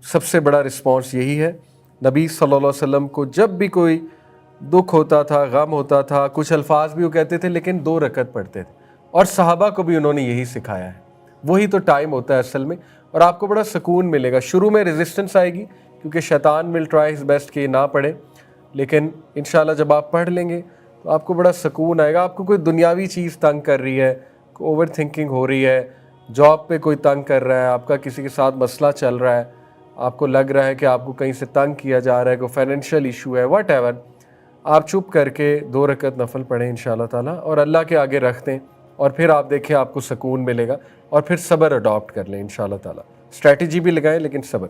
سب سے بڑا رسپانس یہی ہے. نبی صلی اللہ علیہ وسلم کو جب بھی کوئی دکھ ہوتا تھا، غم ہوتا تھا، کچھ الفاظ بھی وہ کہتے تھے لیکن 2 رکعت پڑھتے تھے، اور صحابہ کو بھی انہوں نے یہی سکھایا ہے. وہی تو ٹائم ہوتا ہے اصل میں، اور آپ کو بڑا سکون ملے گا. شروع میں ریزسٹنس آئے گی کیونکہ شیطان ول ٹرائی ہز بیسٹ کہ یہ نہ پڑھے، لیکن انشاءاللہ جب آپ پڑھ لیں گے تو آپ کو بڑا سکون آئے گا. آپ کو کوئی دنیاوی چیز تنگ کر رہی ہے، اوور تھنکنگ ہو رہی ہے، جاب پہ کوئی تنگ کر رہا ہے، آپ کا کسی کے ساتھ مسئلہ چل رہا ہے، آپ کو لگ رہا ہے کہ آپ کو کہیں سے تنگ کیا جا رہا ہے، کوئی فائنینشیل ایشو ہے، واٹ ایور، آپ چپ کر کے 2 رکعت نفل پڑھیں انشاءاللہ تعالیٰ اور اللہ کے آگے رکھ دیں، اور پھر آپ دیکھیں آپ کو سکون ملے گا، اور پھر صبر اڈاپٹ کر لیں انشاءاللہ تعالیٰ. اسٹریٹجی بھی لگائیں لیکن صبر.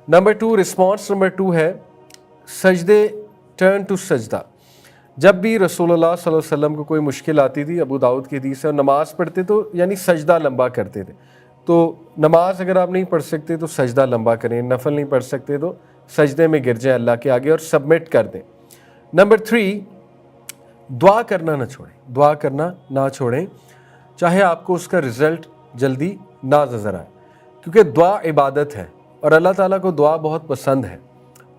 نمبر 2، رسپانس نمبر 2 ہے سجدے، ٹرن ٹو سجدہ. جب بھی رسول اللہ صلی اللہ علیہ وسلم کو کوئی مشکل آتی تھی، ابو داؤد کی حدیث ہے، نماز پڑھتے تو یعنی سجدہ لمبا کرتے تھے. تو نماز اگر آپ نہیں پڑھ سکتے تو سجدہ لمبا کریں، نفل نہیں پڑھ سکتے تو سجدے میں گر جائیں اللہ کے آگے اور سبمٹ کر دیں. نمبر 3، دعا کرنا نہ چھوڑیں. دعا کرنا نہ چھوڑیں چاہے آپ کو اس کا رزلٹ جلدی نہ نظر آئے، کیونکہ دعا عبادت ہے اور اللہ تعالیٰ کو دعا بہت پسند ہے.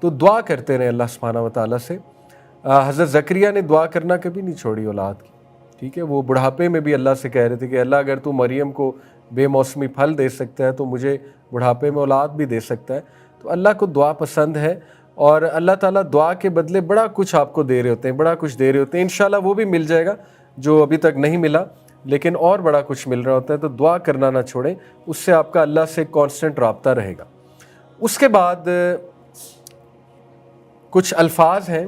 تو دعا کرتے رہیں اللہ سبحانہ و تعالیٰ سے. حضرت زکریا نے دعا کرنا کبھی نہیں چھوڑی اولاد کی، ٹھیک ہے. وہ بڑھاپے میں بھی اللہ سے کہہ رہے تھے کہ اللہ اگر تو مریم کو بے موسمی پھل دے سکتا ہے تو مجھے بڑھاپے میں اولاد بھی دے سکتا ہے. تو اللہ کو دعا پسند ہے، اور اللہ تعالیٰ دعا کے بدلے بڑا کچھ آپ کو دے رہے ہوتے ہیں، بڑا کچھ دے رہے ہوتے ہیں. انشاءاللہ وہ بھی مل جائے گا جو ابھی تک نہیں ملا، لیکن اور بڑا کچھ مل رہا ہوتا ہے. تو دعا کرنا نہ چھوڑیں، اس سے آپ کا اللہ سے کانسٹنٹ رابطہ رہے گا. اس کے بعد کچھ الفاظ ہیں.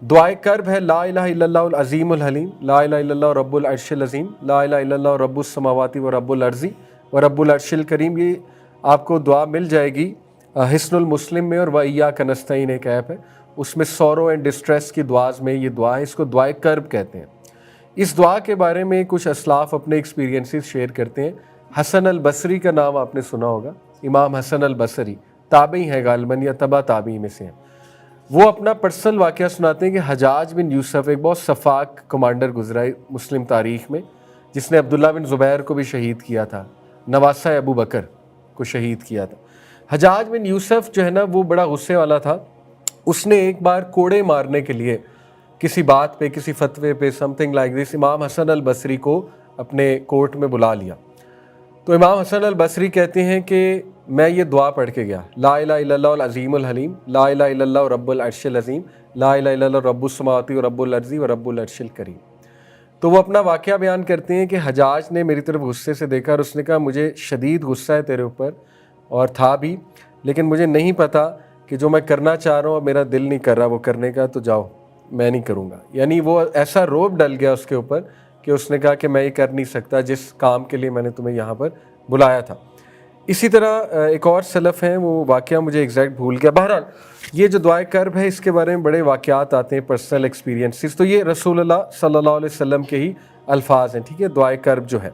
دعائے کرب ہے لا الہ الا اللہ العظیم الحلیم، لا الہ الا اللہ رب العرش العظیم، لا الہ الا اللہ رب السماوات و رب الارض و رب العرش الکریم. یہ آپ کو دعا مل جائے گی حصن المسلم میں، اور وَإِيَّاكَ نَسْتَعِينُ ایک ایپ ہے، اس میں سورو اینڈ ڈسٹریس کی دعاز میں یہ دعا ہے. اس کو دعائے کرب کہتے ہیں. اس دعا کے بارے میں کچھ اسلاف اپنے ایکسپیرینسز شیئر کرتے ہیں. حسن البصری کا نام آپ نے سنا ہوگا، امام حسن البصری تابعی ہیں غالباً یا تبع تابعی میں سے ہیں. وہ اپنا پرسنل واقعہ سناتے ہیں کہ حجاج بن یوسف ایک بہت شفاق کمانڈر گزرا ہے مسلم تاریخ میں، جس نے عبداللہ بن زبیر کو بھی شہید کیا تھا، نواسہ ابو بکر کو شہید کیا تھا. حجاج بن یوسف جو ہے نا وہ بڑا غصے والا تھا. اس نے ایک بار کوڑے مارنے کے لیے کسی بات پہ، کسی فتوے پہ، سم تھنگ لائک دس، امام حسن البصری کو اپنے کورٹ میں بلا لیا. تو امام حسن البصری کہتے ہیں کہ میں یہ دعا پڑھ کے گیا، لا الہ الا اللہ العظیم الحلیم، لا الہ الا اللہ رب العرش العظیم، لا الہ الا اللہ رب السماوات و رب الارض و رب العرش الکریم. تو وہ اپنا واقعہ بیان کرتے ہیں کہ حجاج نے میری طرف غصے سے دیکھا اور اس نے کہا مجھے شدید غصہ ہے تیرے اوپر، اور تھا بھی، لیکن مجھے نہیں پتا کہ جو میں کرنا چاہ رہا ہوں اور میرا دل نہیں کر رہا وہ کرنے کا، تو جاؤ میں نہیں کروں گا. یعنی وہ ایسا روب ڈل گیا اس کے اوپر کہ اس نے کہا کہ میں یہ کر نہیں سکتا جس کام کے لیے میں نے تمہیں یہاں پر بلایا تھا. اسی طرح ایک اور سلف ہیں، وہ واقعہ مجھے ایگزیکٹ بھول گیا. بہرحال یہ جو دعائے کرب ہے اس کے بارے میں بڑے واقعات آتے ہیں، پرسنل ایکسپیرینسز. تو یہ رسول اللہ صلی اللہ علیہ وسلم کے ہی الفاظ ہیں، ٹھیک ہے، دعائے کرب جو ہے.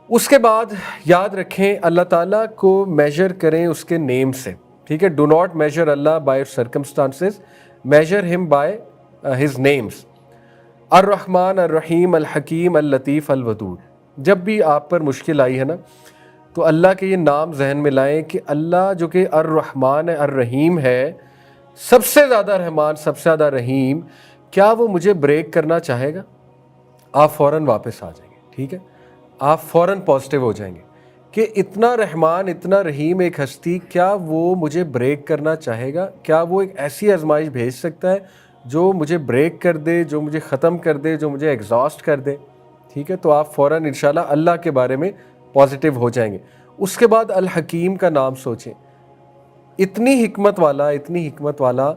اس کے بعد یاد رکھیں اللہ تعالیٰ کو میجر کریں اس کے نیم سے، ٹھیک ہے. ڈو ناٹ میجر اللہ by circumstances, measure him by his names. الرحمن الرحیم الحکیم اللطیف الودود. جب بھی آپ پر مشکل آئی ہے نا تو اللہ کے یہ نام ذہن میں لائیں کہ اللہ جو کہ الرحمن ہے، الرحیم ہے، سب سے زیادہ رحمان، سب سے زیادہ رحیم، کیا وہ مجھے بریک کرنا چاہے گا؟ آپ فوراً واپس آ جائیں گے، ٹھیک ہے. آپ فوراً پازیٹیو ہو جائیں گے کہ اتنا رحمان، اتنا رحیم ایک ہستی، کیا وہ مجھے بریک کرنا چاہے گا؟ کیا وہ ایک ایسی آزمائش بھیج سکتا ہے جو مجھے بریک کر دے، جو مجھے ختم کر دے، جو مجھے ایگزاسٹ کر دے؟ ٹھیک ہے. تو آپ فوراً انشاءاللہ اللہ کے بارے میں پازیٹیو ہو جائیں گے. اس کے بعد الحکیم کا نام سوچیں. اتنی حکمت والا، اتنی حکمت والا،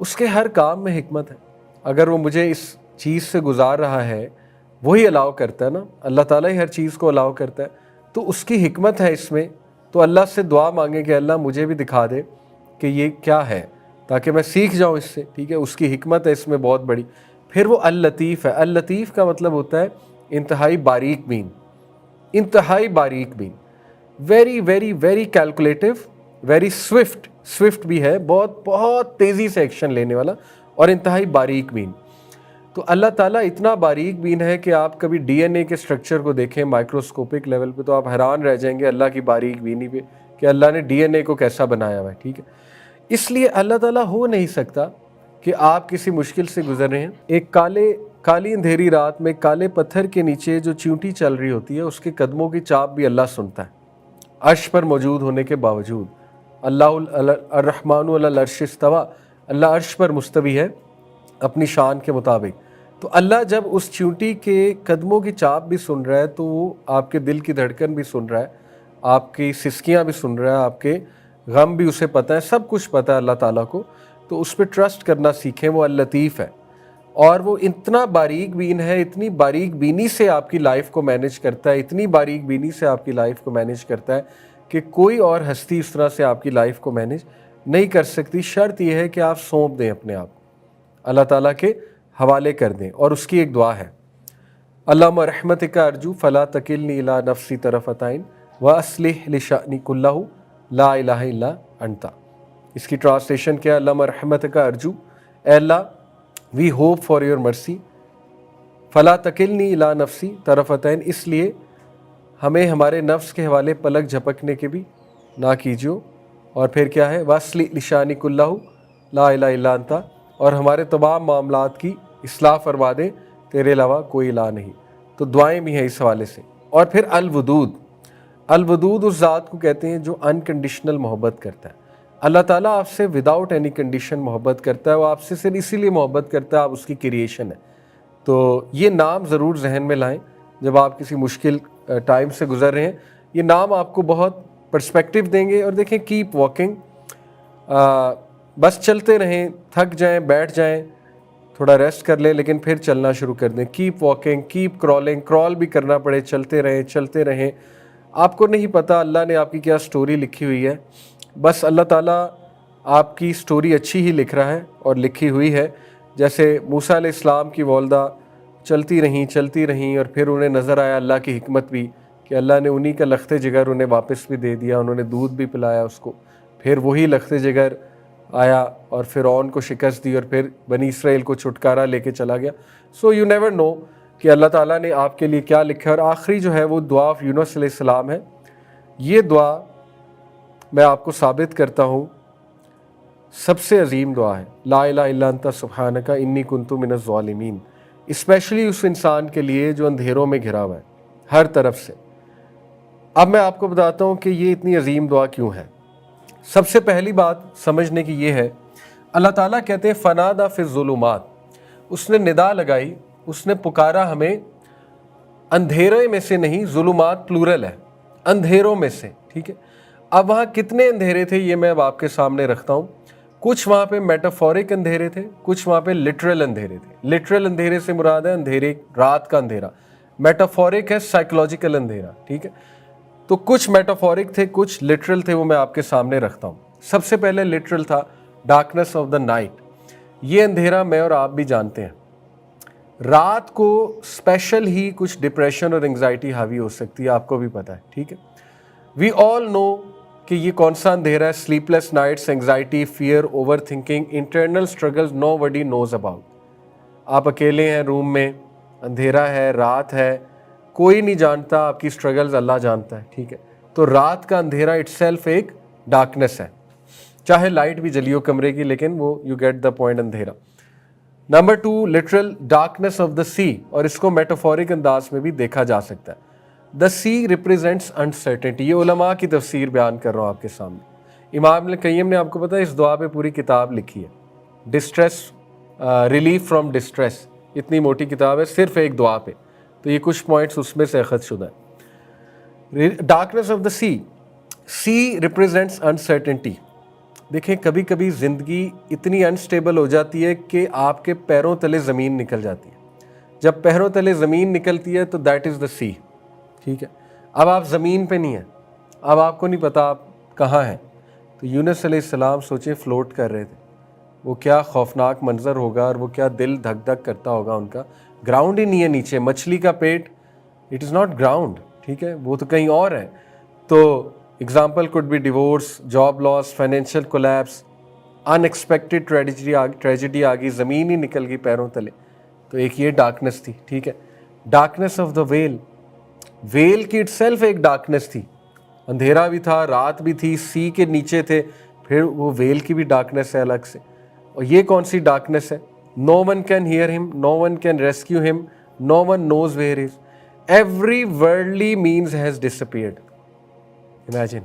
اس کے ہر کام میں حکمت ہے. اگر وہ مجھے اس چیز سے گزار رہا ہے، وہی الاؤ کرتا ہے نا، اللہ تعالیٰ ہی ہر چیز کو الاؤ کرتا ہے، تو اس کی حکمت ہے اس میں. تو اللہ سے دعا مانگیں کہ اللہ مجھے بھی دکھا دے کہ یہ کیا ہے، تاکہ میں سیکھ جاؤں اس سے، ٹھیک ہے. اس کی حکمت ہے اس میں بہت بڑی. پھر وہ اللطیف ہے. اللطیف کا مطلب ہوتا ہے انتہائی باریک بین، انتہائی باریک بین، very very very calculative, very swift, swift بھی ہے، بہت بہت تیزی سے ایکشن لینے والا، اور انتہائی باریک بین. تو اللہ تعالیٰ اتنا باریک بین ہے کہ آپ کبھی ڈی این اے کے اسٹرکچر کو دیکھیں مائکروسکوپک لیول پہ تو آپ حیران رہ جائیں گے اللہ کی باریک بینی پہ کہ اللہ نے ڈی این اے کو کیسا بنایا ہوا ہے. ٹھیک ہے, اس لیے اللہ تعالیٰ ہو نہیں سکتا کہ آپ کسی مشکل سے گزر رہے ہیں. ایک کالی اندھیری رات میں کالے پتھر کے نیچے جو چیونٹی چل رہی ہوتی ہے اس کے قدموں کی چاپ بھی اللہ سنتا ہے, عرش پر موجود ہونے کے باوجود. اللہ الرحمن علی العرش استویٰ, اللہ عرش پر مستوی ہے اپنی شان کے مطابق. تو اللہ جب اس چیونٹی کے قدموں کی چاپ بھی سن رہا ہے تو وہ آپ کے دل کی دھڑکن بھی سن رہا ہے, آپ کی سسکیاں بھی سن رہا ہے, آپ کے غم بھی اسے پتہ ہے, سب کچھ پتہ ہے اللہ تعالیٰ کو. تو اس پہ ٹرسٹ کرنا سیکھیں. وہ اللطیف ہے اور وہ اتنا باریک بین ہے, اتنی باریک بینی سے آپ کی لائف کو مینیج کرتا ہے, اتنی باریک بینی سے آپ کی لائف کو مینیج کرتا ہے کہ کوئی اور ہستی اس طرح سے آپ کی لائف کو مینیج نہیں کر سکتی. شرط یہ ہے کہ آپ سونپ دیں اپنے آپ کو, اللہ تعالیٰ کے حوالے کر دیں. اور اس کی ایک دعا ہے, اللہم رحمتک ارجو فلا تکلنی الی نفسی طرفۃ عین واصلح لشأنی کلہ لا الہ الا انت. اس کی ٹرانسلیشن کیا ہے؟ اللہم رحمتک ارجو, اے اللہ وی ہوپ فار یور مرسی, فلا تکلنی الی نفسی طرفۃ عین, اس لیے ہمیں ہمارے نفس کے حوالے پلک جھپکنے کے بھی نہ کیجیو. اور پھر کیا ہے؟ واصلح لشأنی کلہ لا الہ الا انت, اور ہمارے تمام معاملات کی اصلاح فرما دے, تیرے علاوہ کوئی الہ نہیں. تو دعائیں بھی ہیں اس حوالے سے. اور پھر الودود, الودود اس ذات کو کہتے ہیں جو انکنڈیشنل محبت کرتا ہے. اللہ تعالیٰ آپ سے وداؤٹ اینی کنڈیشن محبت کرتا ہے, وہ آپ سے صرف اسی لیے محبت کرتا ہے آپ اس کی کریشن ہے. تو یہ نام ضرور ذہن میں لائیں جب آپ کسی مشکل ٹائم سے گزر رہے ہیں. یہ نام آپ کو بہت پرسپیکٹیو دیں گے. اور دیکھیں, کیپ واکنگ, بس چلتے رہیں, تھک جائیں بیٹھ جائیں, تھوڑا ریسٹ کر لیں, لیکن پھر چلنا شروع کر دیں. کیپ واکنگ, کیپ کرالنگ, کرال بھی کرنا پڑے, چلتے رہیں. آپ کو نہیں پتہ اللہ نے آپ کی کیا سٹوری لکھی ہوئی ہے, بس اللہ تعالیٰ آپ کی سٹوری اچھی ہی لکھ رہا ہے اور لکھی ہوئی ہے. جیسے موسیٰ علیہ السلام کی والدہ چلتی رہیں اور پھر انہیں نظر آیا اللہ کی حکمت بھی کہ اللہ نے انہی کا لخت جگر انہیں واپس بھی دے دیا, انہوں نے دودھ بھی پلایا اس کو. پھر وہی لخت جگر آیا اور فرعون کو شکست دی اور پھر بنی اسرائیل کو چھٹکارا لے کے چلا گیا. سو یو نیور نو کہ اللہ تعالیٰ نے آپ کے لیے کیا لکھا ہے. اور آخری جو ہے وہ دعا یونس علیہ السلام ہے. یہ دعا میں آپ کو ثابت کرتا ہوں سب سے عظیم دعا ہے, لا الہ الا انت سبحانک انی کنت من الظالمین. اسپیشلی اس انسان کے لیے جو اندھیروں میں گھرا ہوا ہے ہر طرف سے. اب میں آپ کو بتاتا ہوں کہ یہ اتنی عظیم دعا کیوں ہے. سب سے پہلی بات سمجھنے کی یہ ہے, اللہ تعالیٰ کہتے ہیں فنادا فی الظلمات, اس نے ندا لگائی, اس نے پکارا ہمیں اندھیرے میں سے نہیں, ظلمات پلورل ہے, اندھیروں میں سے. ٹھیک ہے, اب وہاں کتنے اندھیرے تھے یہ میں اب آپ کے سامنے رکھتا ہوں. کچھ وہاں پہ میٹافورک اندھیرے تھے, کچھ وہاں پہ لٹرل اندھیرے تھے. لٹرل اندھیرے سے مراد ہے اندھیرے رات کا اندھیرا, میٹافورک ہے سائیکولوجیکل اندھیرا. ٹھیک ہے, تو کچھ میٹافورک تھے, کچھ لٹرل تھے, وہ میں آپ کے سامنے رکھتا ہوں. سب سے پہلے لٹرل تھا ڈارکنیس آف دا نائٹ. یہ اندھیرا میں اور آپ بھی جانتے ہیں, رات کو اسپیشل ہی کچھ ڈپریشن اور انگزائٹی حاوی ہو سکتی ہے, آپ کو بھی پتہ ہے. ٹھیک ہے, وی آل نو کہ یہ کون سا اندھیرا ہے. Sleepless nights, anxiety, fear, overthinking, internal struggles nobody knows about. آپ اکیلے ہیں روم میں, اندھیرا ہے, رات ہے, کوئی نہیں جانتا آپ کی اسٹرگلز, اللہ جانتا ہے. ٹھیک ہے, تو رات کا اندھیرا اٹ سیلف ایک ڈارکنیس ہے, چاہے لائٹ بھی جلی ہو کمرے کی, لیکن وہ یو گیٹ دا پوائنٹ, اندھیرا. Number 2 literal darkness of the sea, اور اس کو میٹافورک انداز میں بھی دیکھا جا سکتا ہے. دا سی ریپریزینٹس انسرٹنٹی. یہ علماء کی تفسیر بیان کر رہا ہوں آپ کے سامنے. امام ابن قیم نے آپ کو پتا ہے اس دعا پہ پوری کتاب لکھی ہے, ڈسٹریس, ریلیف فرام ڈسٹریس, اتنی موٹی کتاب ہے صرف ایک دعا پہ. تو یہ کچھ پوائنٹس اس میں سے اخذ شدہ ہے. Darkness of the sea, sea represents uncertainty. دیکھیں کبھی کبھی زندگی اتنی انسٹیبل ہو جاتی ہے کہ آپ کے پیروں تلے زمین نکل جاتی ہے. جب پیروں تلے زمین نکلتی ہے تو دیٹ از دا سی. ٹھیک ہے, اب آپ زمین پہ نہیں ہیں, اب آپ کو نہیں پتا آپ کہاں ہیں. تو یونس علیہ السلام سوچیں فلوٹ کر رہے تھے, وہ کیا خوفناک منظر ہوگا اور وہ کیا دل دھک دھک کرتا ہوگا ان کا. گراؤنڈ ہی نہیں ہے نیچے, مچھلی کا پیٹ, اٹ از ناٹ گراؤنڈ. ٹھیک ہے, وہ تو کہیں اور ہے. تو example could be divorce, job loss, financial collapse, unexpected tragedy آ گئی, زمین ہی نکل گئی پیروں تلے. تو ایک یہ ڈارکنیس تھی. ٹھیک ہے, darkness of the well, well کی اٹ سیلف ایک ڈارکنیس تھی. اندھیرا بھی تھا، رات بھی تھی، سی کے نیچے تھے، پھر وہ ویل کی بھی ڈارکنیس ہے الگ سے. اور یہ کون سی ڈارکنیس ہے؟ نو ون کین ہیئر ہم، نو ون کین ریسکیو ہم، no one knows where is. Every worldly means has disappeared. Imagine,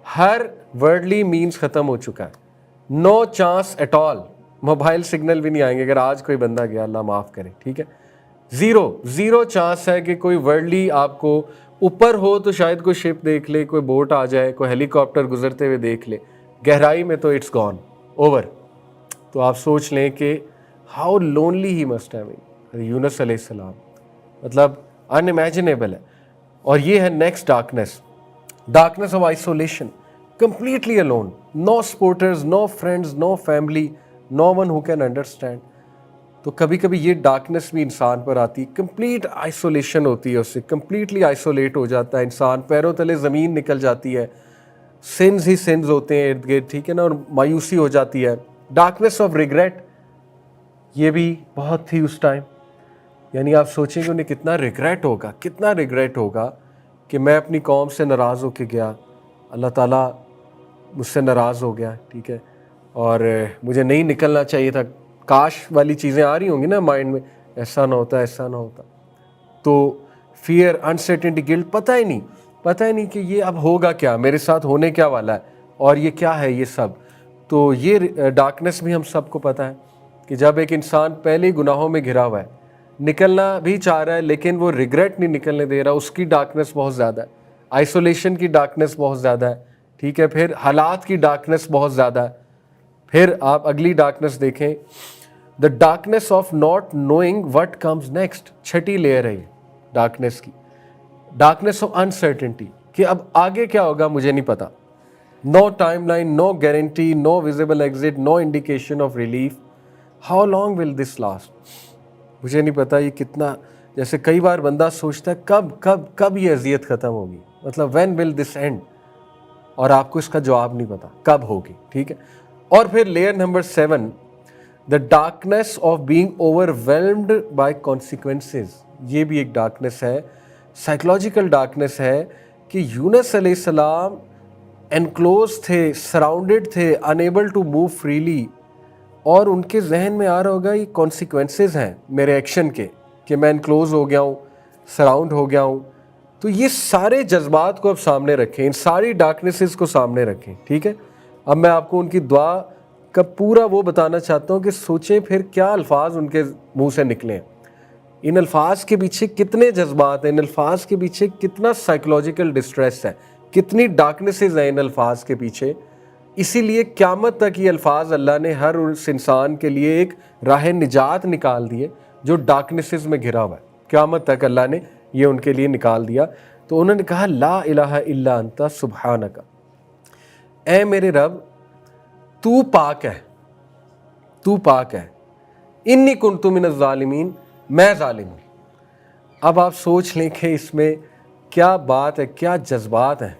ہر ورلڈلی مینز ختم ہو چکا ہے. No chance at all. Mobile signal بھی نہیں آئیں گے اگر آج کوئی بندہ گیا، اللہ معاف کرے، ٹھیک ہے. زیرو چانس ہے کہ کوئی ورلڈلی آپ کو اوپر ہو تو شاید کوئی شپ دیکھ لے، کوئی بوٹ آ جائے، کوئی ہیلی کاپٹر گزرتے ہوئے دیکھ لے. گہرائی میں تو اٹس گون اوور. تو آپ سوچ لیں کہ how lonely he must have been. Yunus علیہ السلام مطلب ان امیجنیبل ہے. اور یہ ہے next darkness of isolation. completely alone, no supporters, no friends, no family, no one who can understand. تو کبھی کبھی یہ ڈارکنیس بھی انسان پر آتی ہے، کمپلیٹ آئسولیشن ہوتی ہے، اس سے کمپلیٹلی آئسولیٹ ہو جاتا ہے انسان، پیروں تلے زمین نکل جاتی ہے، سنز ہی سنز ہوتے ہیں ارد گرد، ٹھیک ہے نا، اور مایوسی ہو جاتی ہے. ڈارکنیس آف ریگریٹ، یہ بھی بہت تھی اس ٹائم. یعنی آپ سوچیں کہ انہیں کتنا ریگریٹ ہوگا کہ میں اپنی قوم سے ناراض ہو کے گیا، اللہ تعالیٰ مجھ سے ناراض ہو گیا، ٹھیک ہے، اور مجھے نہیں نکلنا چاہیے تھا. کاش والی چیزیں آ رہی ہوں گی نا مائنڈ میں، ایسا نہ ہوتا. تو فیئر، انسرٹنٹی، گلٹ، پتہ ہی نہیں کہ یہ اب ہوگا کیا، میرے ساتھ ہونے کیا والا ہے، اور یہ کیا ہے یہ سب. تو یہ ڈارکنیس بھی ہم سب کو پتہ ہے کہ جب ایک انسان پہلے ہی گناہوں میں گھرا ہوا ہے، نکلنا بھی چاہ رہا ہے لیکن وہ ریگریٹ نہیں نکلنے دے رہا، اس کی ڈارکنیس بہت زیادہ ہے. آئسولیشن کی ڈارکنیس بہت زیادہ ہے، ٹھیک ہے. پھر حالات کی ڈارکنیس بہت زیادہ ہے. پھر آپ اگلی ڈارکنیس دیکھیں، the darkness of not knowing what comes next. چھٹی لیئر ہے یہ ڈارکنیس کی. ڈارکنیس آف انسرٹنٹی، کہ اب آگے کیا ہوگا مجھے نہیں پتا. No timeline, no guarantee, no visible exit, no indication of relief. How long will this last? مجھے نہیں پتا یہ کتنا. جیسے کئی بار بندہ سوچتا ہے کب یہ اذیت ختم ہوگی، مطلب وین ول دس اینڈ، اور آپ کو اس کا جواب نہیں پتا کب ہوگی، ٹھیک ہے. اور پھر layer number 7، the darkness of being over whelmed by consequences. یہ بھی ایک ڈارکنیس ہے، سائیکولوجیکل ڈارکنیس ہے، کہ یونس علیہ السلام انکلوز تھے، سراؤنڈڈ تھے، انیبل ٹو موو فریلی، اور ان کے ذہن میں آ رہا ہوگا یہ کانسیکوینسز ہیں میرے ایکشن کے، کہ میں انکلوز ہو گیا ہوں، سراؤنڈ ہو گیا ہوں. تو یہ سارے جذبات کو اب سامنے رکھیں، ان ساری ڈارکنیسز کو سامنے رکھیں، ٹھیک ہے. اب میں آپ کو ان کی دعا کا پورا وہ بتانا چاہتا ہوں کہ سوچیں پھر کیا الفاظ ان کے منہ سے نکلے ہیں. ان الفاظ کے پیچھے کتنے جذبات ہیں، ان الفاظ کے پیچھے کتنا سائیکولوجیکل ڈسٹریس ہے، کتنی ڈارکنیسز ہیں ان الفاظ کے پیچھے. اسی لیے قیامت تک یہ الفاظ اللہ نے ہر اس انسان کے لیے ایک راہ نجات نکال دیے جو ڈارکنیسز میں گھرا ہوا ہے. قیامت تک اللہ نے یہ ان کے لیے نکال دیا. تو انہوں نے کہا لا الہ الا انت سبحانک، اے میرے رب تو پاک ہے، انی کنت من الظالمین، میں ظالم ہوں. اب آپ سوچ لیں کہ اس میں کیا بات ہے، کیا جذبات ہیں،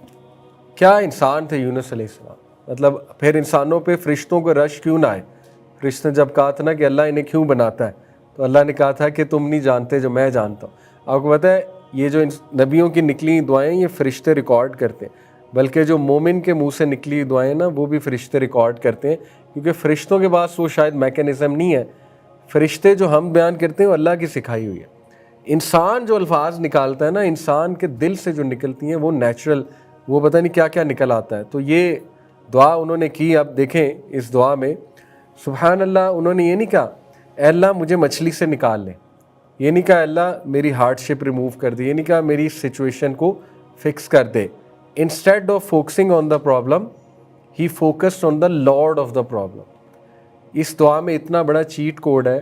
کیا انسان تھے یونس علیہ السلام. مطلب پھر انسانوں پہ فرشتوں کو رش کیوں نہ آئے. فرشتوں نے جب کہا تھا نا کہ اللہ انہیں کیوں بناتا ہے، تو اللہ نے کہا تھا کہ تم نہیں جانتے جو میں جانتا ہوں. آپ کو پتہ ہے یہ جو نبیوں کی نکلی دعائیں یہ فرشتے ریکارڈ کرتے ہیں، بلکہ جو مومن کے منہ سے نکلی دعائیں نا وہ بھی فرشتے ریکارڈ کرتے ہیں، کیونکہ فرشتوں کے پاس وہ شاید میکینزم نہیں ہے. فرشتے جو ہم بیان کرتے ہیں وہ اللہ کی سکھائی ہوئی ہے. انسان جو الفاظ نکالتا ہے نا، انسان کے دل سے جو نکلتی ہیں وہ نیچرل، وہ پتہ نہیں کیا کیا نکل آتا ہے. تو یہ دعا انہوں نے کی. اب دیکھیں اس دعا میں سبحان اللہ، انہوں نے یہ نہیں کہا اے اللہ مجھے مچھلی سے نکال لے، یہ نہیں کہا اللہ میری ہارڈ شپ ریموو کر دے، یہ نہیں کہا میری سچویشن کو فکس کر دے. Instead of focusing on the problem he focused on the lord of the problem. اس دعا میں اتنا بڑا چیٹ کوڈ ہے،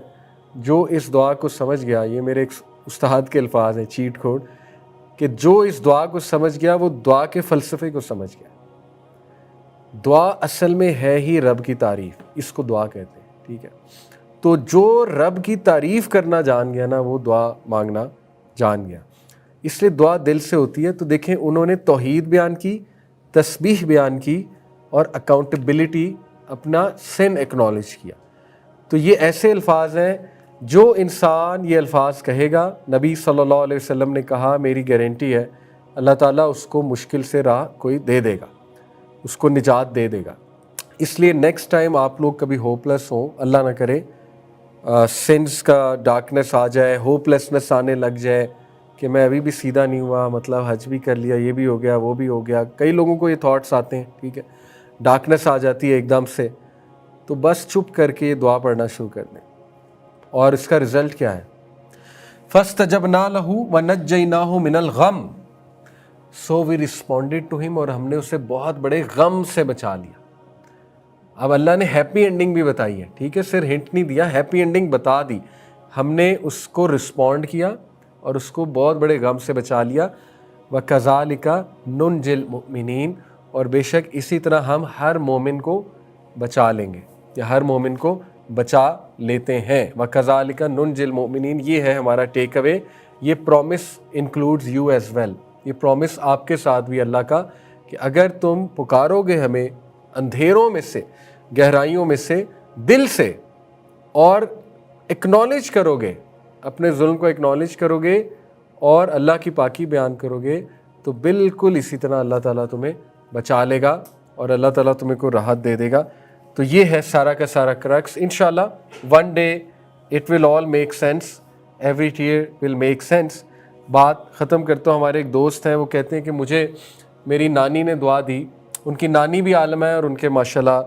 جو اس دعا کو سمجھ گیا، یہ میرے ایک استاد کے الفاظ ہیں چیٹ کوڈ، کہ جو اس دعا کو سمجھ گیا وہ دعا کے فلسفے کو سمجھ گیا. دعا اصل میں ہے ہی رب کی تعریف، اس کو دعا کہتے ہیں، ٹھیک ہے. تو جو رب کی تعریف کرنا جان گیا نا وہ دعا مانگنا جان گیا. اس لیے دعا دل سے ہوتی ہے. تو دیکھیں انہوں نے توحید بیان کی، تسبیح بیان کی، اور اکاؤنٹیبلٹی، اپنا سن ایکنالج کیا. تو یہ ایسے الفاظ ہیں جو انسان یہ الفاظ کہے گا. نبی صلی اللہ علیہ وسلم نے کہا میری گارنٹی ہے اللہ تعالیٰ اس کو مشکل سے راہ کوئی دے دے گا, اس کو نجات دے دے گا. اس لیے نیکسٹ ٹائم آپ لوگ کبھی ہوپلیس ہوں, اللہ نہ کرے سینس کا ڈارکنیس آ جائے, ہوپلیسنس آنے لگ جائے کہ میں ابھی بھی سیدھا نہیں ہوا, مطلب حج بھی کر لیا, یہ بھی ہو گیا, وہ بھی ہو گیا, کئی لوگوں کو یہ تھاٹس آتے ہیں, ٹھیک ہے, ڈارکنیس آ جاتی ہے ایک دم سے, تو بس چپ کر کے یہ دعا پڑھنا شروع کر دیں. اور اس کا رزلٹ کیا ہے؟ فَاسْتَجَبْنَا لَهُ وَنَجَّيْنَاهُ مِنَ الْغَمِّ, سو وی ریسپونڈیڈ ٹو ہم, اور ہم نے اسے بہت بڑے غم سے بچا لیا. اب اللہ نے ہیپی اینڈنگ بھی بتائی ہے, ٹھیک ہے, صرف ہنٹ نہیں دیا, ہیپی اینڈنگ بتا دی. ہم نے اس کو رسپونڈ کیا اور اس کو بہت بڑے غم سے بچا لیا. وَكَذَلِكَ نُنْجِي الْمُؤْمِنِينَ, اور بے شک اسی طرح ہم ہر مومن کو بچا لیں گے, یا ہر مومن کو بچا لیتے ہیں. وَكَذَلِكَ نُنْجِي الْمُؤْمِنِينَ, یہ ہے ہمارا ٹیک اوے. یہ promise includes you as well, یہ پرومس آپ کے ساتھ بھی اللہ کا, کہ اگر تم پکارو گے ہمیں اندھیروں میں سے, گہرائیوں میں سے, دل سے, اور اکنالج کرو گے, اپنے ظلم کو اکنالج کرو گے اور اللہ کی پاکی بیان کرو گے, تو بالکل اسی طرح اللہ تعالیٰ تمہیں بچا لے گا اور اللہ تعالیٰ تمہیں کو راحت دے دے گا. تو یہ ہے سارا کا سارا کرکس. انشاءاللہ one day it will all make sense, every tear will make sense. بات ختم کرتا ہوں. ہمارے ایک دوست ہیں, وہ کہتے ہیں کہ مجھے میری نانی نے دعا دی, ان کی نانی بھی عالم ہے اور ان کے ماشاءاللہ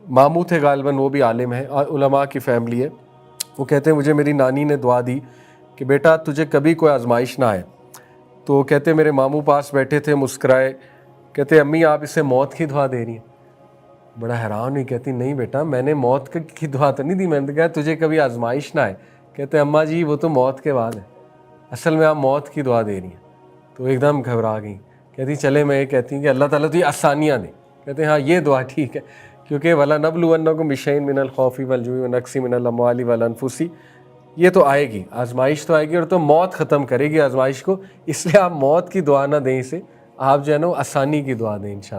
ماموں تھے غالباً, وہ بھی عالم ہیں, علماء کی فیملی ہے. وہ کہتے ہیں مجھے میری نانی نے دعا دی کہ بیٹا تجھے کبھی کوئی آزمائش نہ آئے. تو کہتے میرے ماموں پاس بیٹھے تھے, مسکرائے, کہتے امی آپ اسے موت کی دعا دے رہی ہیں. بڑا حیران ہوئی, کہتی نہیں بیٹا میں نے موت کی دعا تو نہیں دی, میں نے کہا تجھے کبھی آزمائش نہ آئے. کہتے اماں جی وہ تو موت کے بعد ہے, اصل میں آپ موت کی دعا دے رہی ہیں. تو ایک دم گھبرا گئیں. کہتی چلے میں یہ کہتی ہوں کہ اللہ تعالیٰ تو یہ آسانیاں دے. کہتے ہیں ہاں یہ دعا ٹھیک ہے, کیونکہ وَلَنَبْلُوَنَّكُمْ بِشَيْءٍ مِّنَ الْخَوْفِ وَالْجُوعِ وَنَقْصٍ مِّنَ الْأَمْوَالِ وَالْأَنفُسِ, یہ تو آئے گی, آزمائش تو آئے گی, اور تو موت ختم کرے گی آزمائش کو. اس لیے آپ موت کی دعا نہ دیں اسے, آپ جو ہے نا آسانی کی دعا دیں انشاءاللہ.